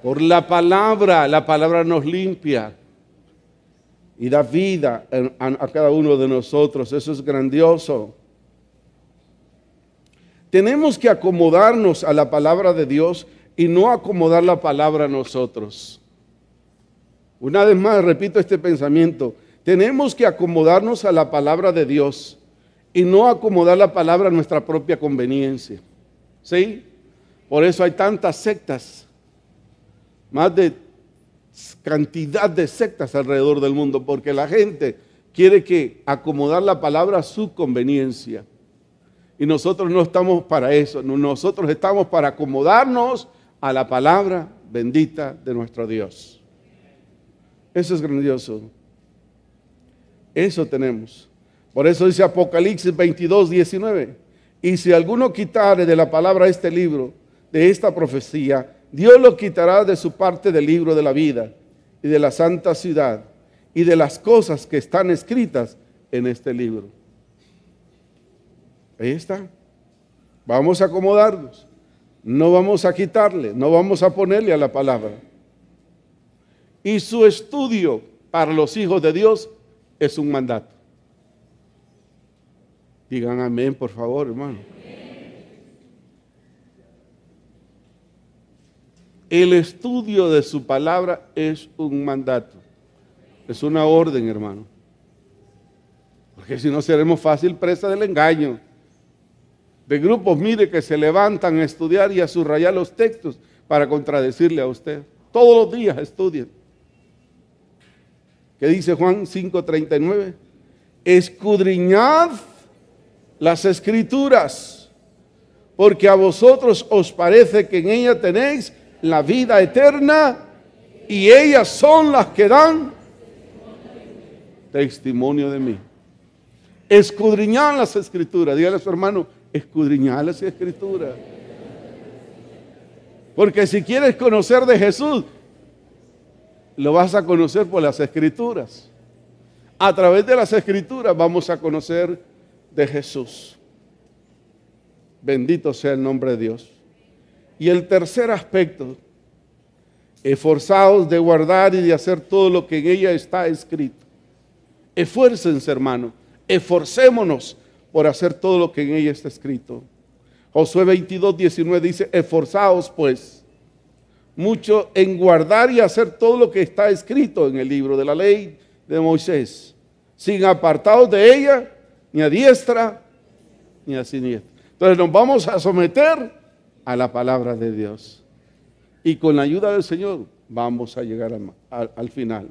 Por la palabra nos limpia y da vida a cada uno de nosotros. Eso es grandioso. Tenemos que acomodarnos a la palabra de Dios y no acomodar la palabra a nosotros. Una vez más repito este pensamiento. Tenemos que acomodarnos a la palabra de Dios y no acomodar la palabra a nuestra propia conveniencia. ¿Sí? Por eso hay tantas sectas, más de cantidad de sectas alrededor del mundo, porque la gente quiere que acomodar la palabra a su conveniencia. Y nosotros no estamos para eso, nosotros estamos para acomodarnos a la palabra bendita de nuestro Dios. Eso es grandioso. Eso tenemos. Por eso dice Apocalipsis 22:19. Y si alguno quitare de la palabra este libro, de esta profecía, Dios lo quitará de su parte del libro de la vida y de la santa ciudad y de las cosas que están escritas en este libro. Ahí está. Vamos a acomodarnos. No vamos a quitarle, no vamos a ponerle a la palabra. Y su estudio para los hijos de Dios es un mandato. Digan amén, por favor, hermano. El estudio de su palabra es un mandato. Es una orden, hermano. Porque si no seremos fácil presa del engaño. De grupos, mire, que se levantan a estudiar y a subrayar los textos para contradecirle a usted. Todos los días estudian. ¿Qué dice Juan 5:39? Escudriñad las escrituras, porque a vosotros os parece que en ella tenéis la vida eterna, y ellas son las que dan testimonio de mí. Escudriñad las escrituras. Dígale a su hermano, escudriñad las escrituras. Porque si quieres conocer de Jesús, lo vas a conocer por las escrituras. A través de las escrituras vamos a conocer de Jesús. Bendito sea el nombre de Dios. Y el tercer aspecto, esforzaos de guardar y de hacer todo lo que en ella está escrito. Esfuércense, hermano, esforcémonos por hacer todo lo que en ella está escrito. Josué 22:19 dice, esforzaos pues mucho en guardar y hacer todo lo que está escrito en el libro de la ley de Moisés, sin apartados de ella, ni a diestra, ni a siniestra. Entonces nos vamos a someter a la palabra de Dios. Y con la ayuda del Señor vamos a llegar al final.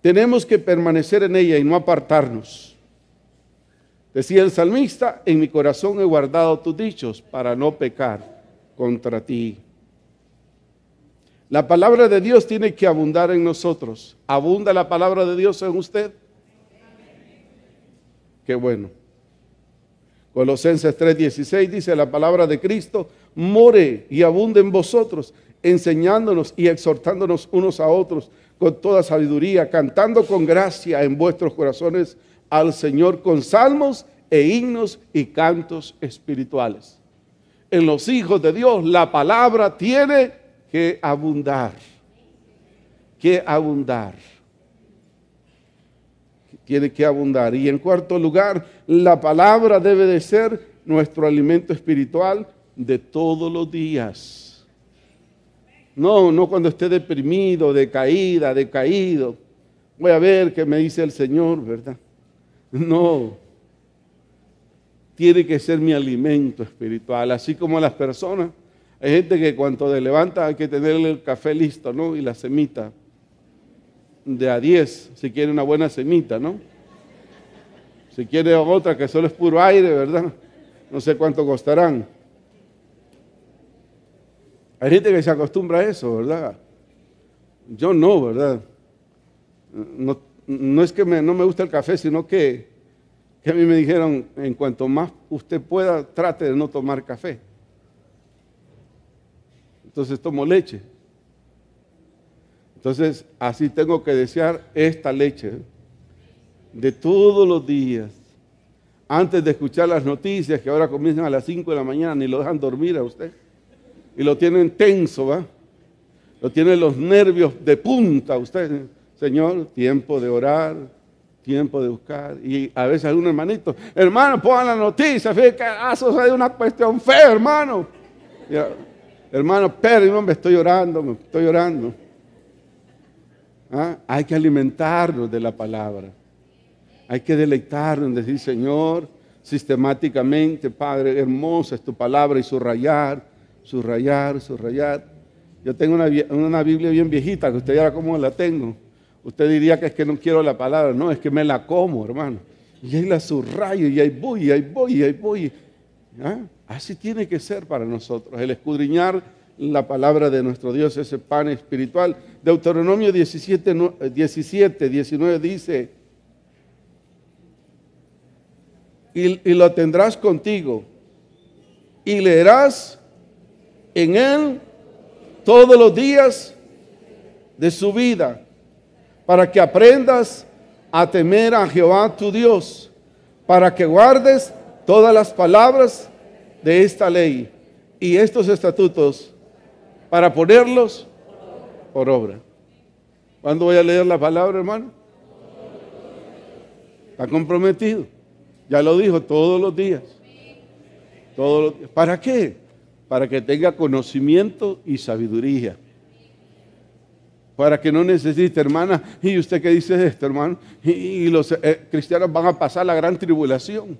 Tenemos que permanecer en ella y no apartarnos. Decía el salmista, en mi corazón he guardado tus dichos para no pecar contra ti. La palabra de Dios tiene que abundar en nosotros. ¿Abunda la palabra de Dios en usted? Qué bueno. Colosenses 3:16 dice, la palabra de Cristo more y abunde en vosotros, enseñándonos y exhortándonos unos a otros con toda sabiduría, cantando con gracia en vuestros corazones al Señor con salmos e himnos y cantos espirituales. En los hijos de Dios la palabra tiene que abundar. Que abundar. Tiene que abundar. Y en cuarto lugar, la palabra debe de ser nuestro alimento espiritual de todos los días. No cuando esté deprimido, decaído. Voy a ver qué me dice el Señor, ¿verdad? No. Tiene que ser mi alimento espiritual. Así como las personas. Hay gente que cuando se levanta hay que tenerle el café listo, ¿no? Y la semita. De a 10, si quiere una buena semita, ¿no? Si quiere otra que solo es puro aire, ¿verdad? No sé cuánto costarán. Hay gente que se acostumbra a eso, ¿verdad? Yo no, ¿verdad? No es que no me gusta el café, sino que a mí me dijeron, en cuanto más usted pueda, trate de no tomar café. Entonces tomo leche. Entonces, así tengo que desear esta leche de todos los días. Antes de escuchar las noticias que ahora comienzan a las 5 de la mañana, ni lo dejan dormir a usted. Y lo tienen tenso, ¿va? Lo tienen los nervios de punta a usted. Señor, tiempo de orar, tiempo de buscar. Y a veces algún hermano, pongan la noticia, fíjate que eso es una cuestión fea, hermano. Hermano, espere, me estoy orando. ¿Ah? Hay que alimentarnos de la palabra. Hay que deleitarnos, decir, Señor, sistemáticamente, Padre, hermosa es tu palabra, y subrayar. Yo tengo una Biblia bien viejita, que usted ya cómo la tengo. Usted diría que es que no quiero la palabra. No, es que me la como, hermano. Y ahí la subrayo, y ahí voy. ¿Ah? Así tiene que ser para nosotros, el escudriñar la palabra de nuestro Dios, ese pan espiritual. Deuteronomio 19 dice, y lo tendrás contigo, y leerás en él todos los días de su vida, para que aprendas a temer a Jehová tu Dios, para que guardes todas las palabras de esta ley y estos estatutos, para ponerlos por obra. ¿Cuándo voy a leer la palabra, hermano? Está comprometido. Ya lo dijo, todos los días. ¿Para qué? Para que tenga conocimiento y sabiduría. Para que no necesite, hermana, ¿y usted qué dice de esto, hermano? Y los cristianos van a pasar la gran tribulación.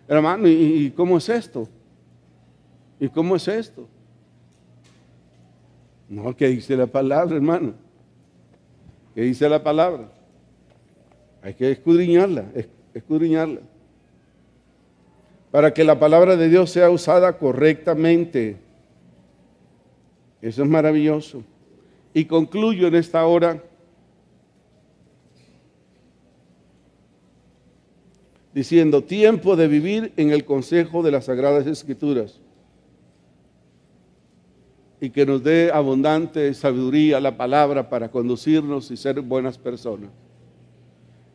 Hermano, ¿y cómo es esto? ¿Y cómo es esto? No, ¿qué dice la palabra, hermano? ¿Qué dice la palabra? Hay que escudriñarla. Para que la palabra de Dios sea usada correctamente. Eso es maravilloso. Y concluyo en esta hora diciendo, tiempo de vivir en el consejo de las Sagradas Escrituras. Y que nos dé abundante sabiduría la palabra para conducirnos y ser buenas personas.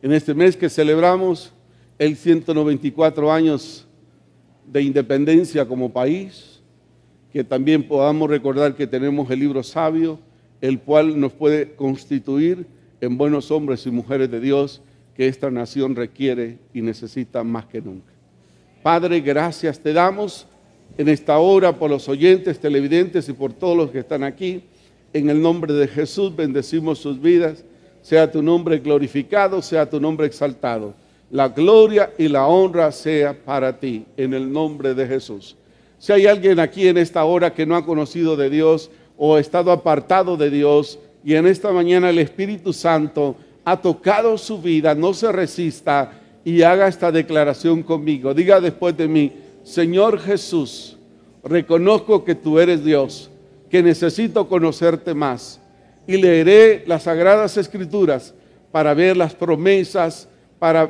En este mes que celebramos el 194 años de independencia como país, que también podamos recordar que tenemos el libro sabio, el cual nos puede constituir en buenos hombres y mujeres de Dios que esta nación requiere y necesita más que nunca. Padre, gracias te damos en esta hora por los oyentes, televidentes y por todos los que están aquí. En el nombre de Jesús bendecimos sus vidas. Sea tu nombre glorificado, sea tu nombre exaltado. La gloria y la honra sea para ti, en el nombre de Jesús. Si hay alguien aquí en esta hora que no ha conocido de Dios o ha estado apartado de Dios, y en esta mañana el Espíritu Santo ha tocado su vida, no se resista y haga esta declaración conmigo. Diga después de mí, Señor Jesús, reconozco que tú eres Dios, que necesito conocerte más, y leeré las Sagradas Escrituras para ver las promesas, para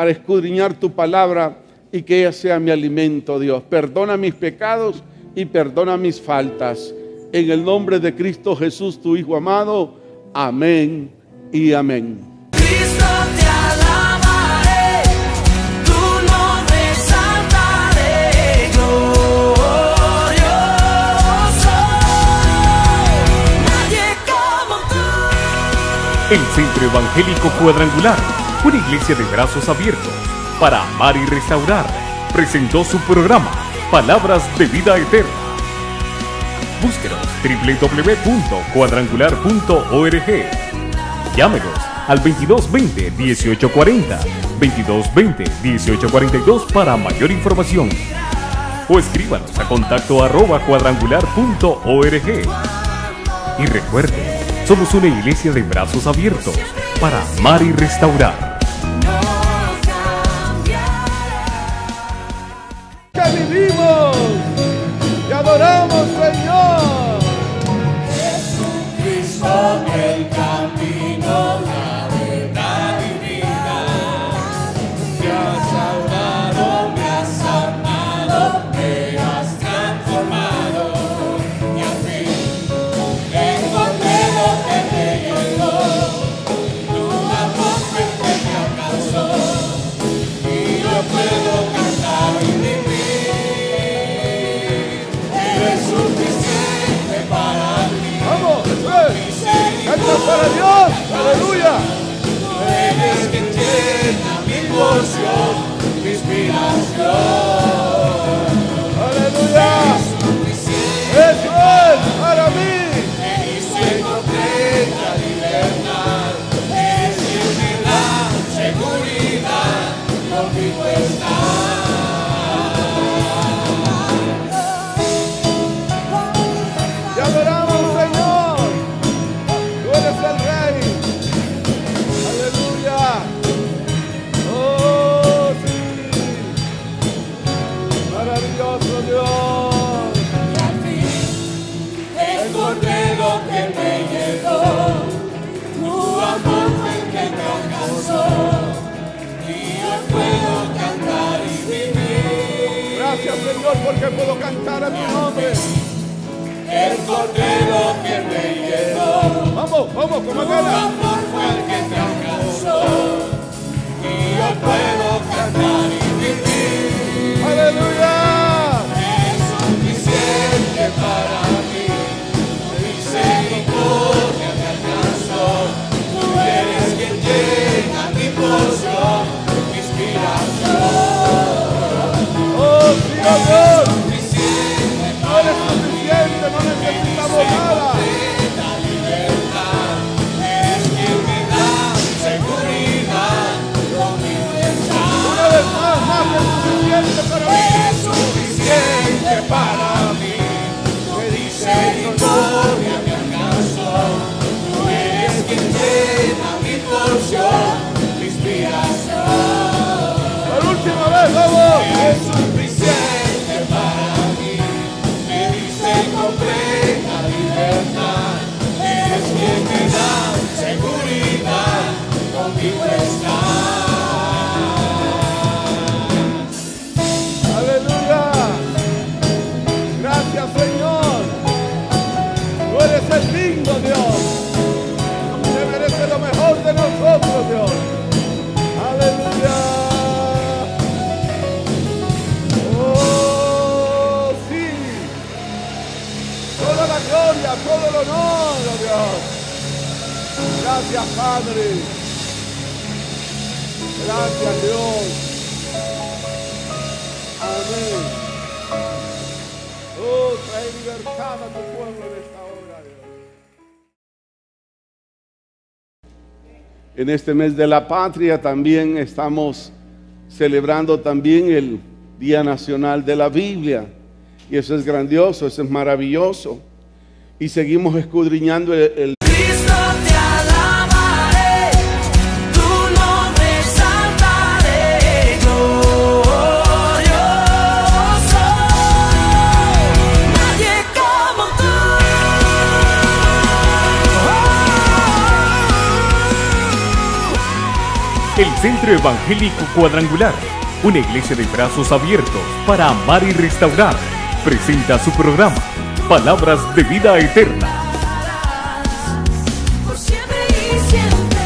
escudriñar tu palabra y que ella sea mi alimento, Dios. Perdona mis pecados y perdona mis faltas. En el nombre de Cristo Jesús, tu Hijo amado. Amén y amén. Cristo te alabaré, tu nombre exaltaré, glorioso, nadie como tú. El Centro Evangélico Cuadrangular, una iglesia de brazos abiertos para amar y restaurar, presentó su programa Palabras de Vida Eterna. Búsquenos www.cuadrangular.org. Llámenos al 2220-1840, 2220-1842 para mayor información. O escríbanos a contacto@cuadrangular.org. Y recuerde, somos una iglesia de brazos abiertos para amar y restaurar. Que vivimos y adoramos, Señor. conmigo estás. Te adoramos, Señor. Tú eres el Rey. Aleluya. Oh, sí. Maravilloso Dios. Y al fin, el cordero que me llegó, tu amor fue el que me alcanzó, y hoy puedo cantar y vivir. Gracias, Señor, porque puedo cantar a tu nombre. El cordero que me llegó, Vamos, vamos, tu como gana. amor fue el que me alcanzó, y hoy puedo cantar y vivir. Aleluya. Es suficiente para mí, tu misericordia me alcanzó. Tú eres quien llena mi porción, mi inspiración. Oh, sí, oh Dios. Suficiente Tú eres suficiente, no necesitamos nada. la libertad, eres quien me da seguridad con mi pensar. Una vez más que suficiente para mí. Es suficiente para mí, tu misericordia me alcanzó. Tú eres quien llena mi porción, mi inspiración. Por última vez, vamos. Es suficiente para mí, me dice completa libertad. Eres quien me da seguridad, conmigo estás. Aleluya. Gracias, Señor. Tú eres el digno Dios. Te mereces lo mejor de nosotros, Dios. Aleluya. Oh, sí. Toda la gloria, todo el honor, oh Dios. Gracias, Padre. Gracias, Dios. Amén. Oh, trae libertad a tu pueblo en esta hora, Dios. En este mes de la patria también estamos celebrando también el Día Nacional de la Biblia. Y eso es grandioso, eso es maravilloso. Y seguimos escudriñando el Cristo te alabaré, tu nombre exaltaré, glorioso, nadie como tú. El Centro Evangélico Cuadrangular, una iglesia de brazos abiertos para amar y restaurar, presenta su programa Palabras de Vida Eterna. Por siempre y siempre.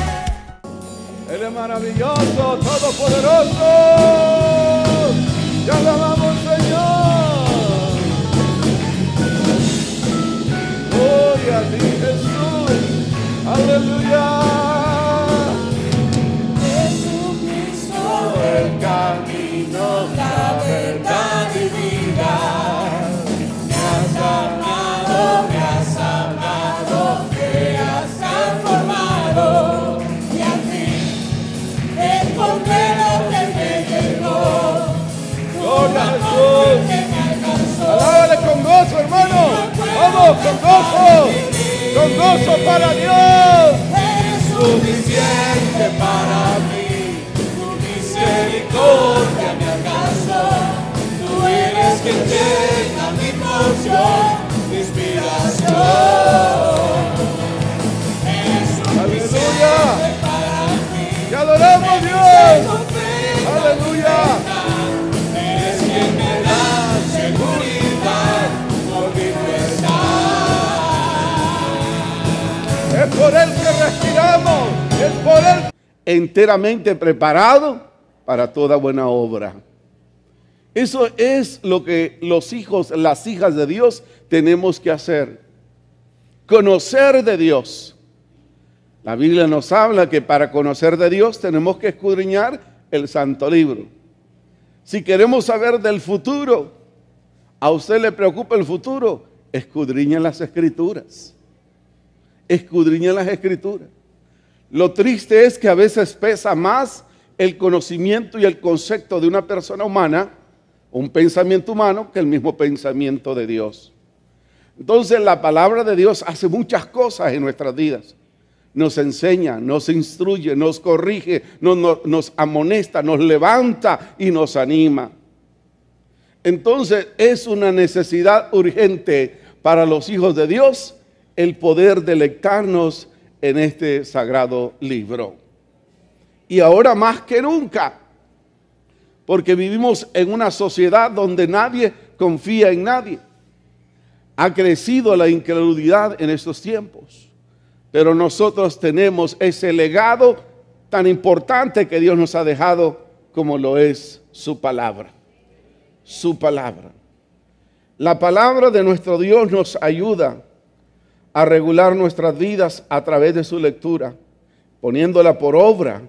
Él es maravilloso, todopoderoso. Te alabamos, Señor. Gloria a ti, Jesús. Aleluya. Jesucristo, el camino, la verdad y vida. Me has sanado, me has transformado. Y al fin, el cordero que me llegó, Gloria a que Jesús. me alcanzó. Alábale con gozo, hermano. Vamos, con gozo. Con gozo para Dios. Es suficiente para mí, tu misericordia me alcanzó. Tú eres quien llena mi porción, mi inspiración. Es Aleluya. suficiente para mí, Te adoramos, Dios. Aleluya. eres quien me da seguridad, conmigo estás. Es por Él que respiramos. Es por Él. Enteramente preparado para toda buena obra. Eso es lo que los hijos, las hijas de Dios tenemos que hacer. Conocer de Dios. La Biblia nos habla que para conocer de Dios tenemos que escudriñar el Santo Libro. Si queremos saber del futuro, ¿a usted le preocupa el futuro? Escudriña las Escrituras. Escudriña las Escrituras. Lo triste es que a veces pesa más el conocimiento y el concepto de una persona humana, un pensamiento humano, que el mismo pensamiento de Dios. Entonces la palabra de Dios hace muchas cosas en nuestras vidas. Nos enseña, nos instruye, nos corrige, nos amonesta, nos levanta y nos anima. Entonces es una necesidad urgente para los hijos de Dios el poder deleitarnos en este sagrado libro. Y ahora más que nunca, porque vivimos en una sociedad donde nadie confía en nadie. Ha crecido la incredulidad en estos tiempos, pero nosotros tenemos ese legado tan importante que Dios nos ha dejado como lo es su palabra. Su palabra. La palabra de nuestro Dios nos ayuda a regular nuestras vidas a través de su lectura, poniéndola por obra.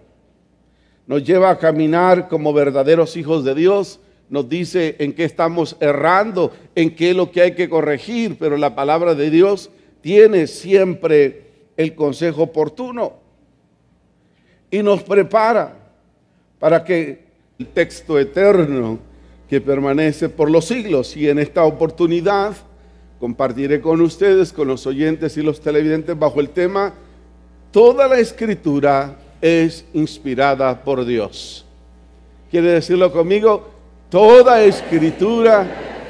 Nos lleva a caminar como verdaderos hijos de Dios, nos dice en qué estamos errando, en qué es lo que hay que corregir, pero la palabra de Dios tiene siempre el consejo oportuno y nos prepara para que el texto eterno que permanece por los siglos, y en esta oportunidad compartiré con ustedes, con los oyentes y los televidentes, bajo el tema: toda la Escritura es inspirada por Dios. ¿Quiere decirlo conmigo? Toda Escritura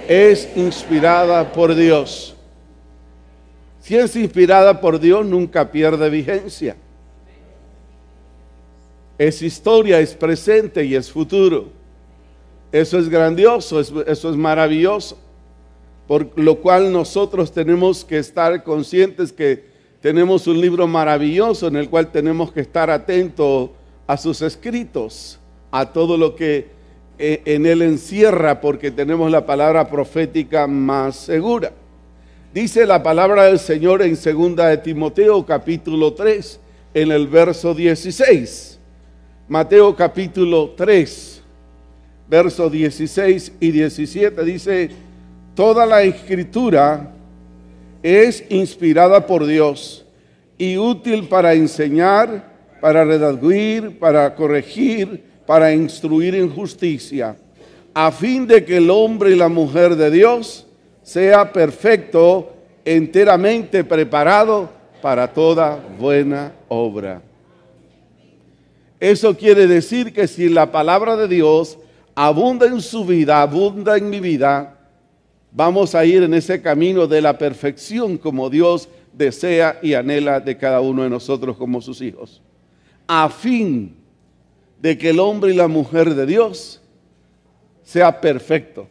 es inspirada por Dios. Si es inspirada por Dios, nunca pierde vigencia. Es historia, es presente y es futuro. Eso es grandioso, eso es maravilloso. Por lo cual nosotros tenemos que estar conscientes que tenemos un libro maravilloso en el cual tenemos que estar atentos a sus escritos, a todo lo que en él encierra, porque tenemos la palabra profética más segura. Dice la palabra del Señor en 2 de Timoteo capítulo 3, en el verso 16. Mateo capítulo 3, versos 16 y 17 dice: toda la Escritura es inspirada por Dios y útil para enseñar, para redarguir, para corregir, para instruir en justicia, a fin de que el hombre y la mujer de Dios sea perfecto, enteramente preparado para toda buena obra. Eso quiere decir que si la palabra de Dios abunda en su vida, abunda en mi vida, vamos a ir en ese camino de la perfección como Dios desea y anhela de cada uno de nosotros como sus hijos, a fin de que el hombre y la mujer de Dios sea perfecto.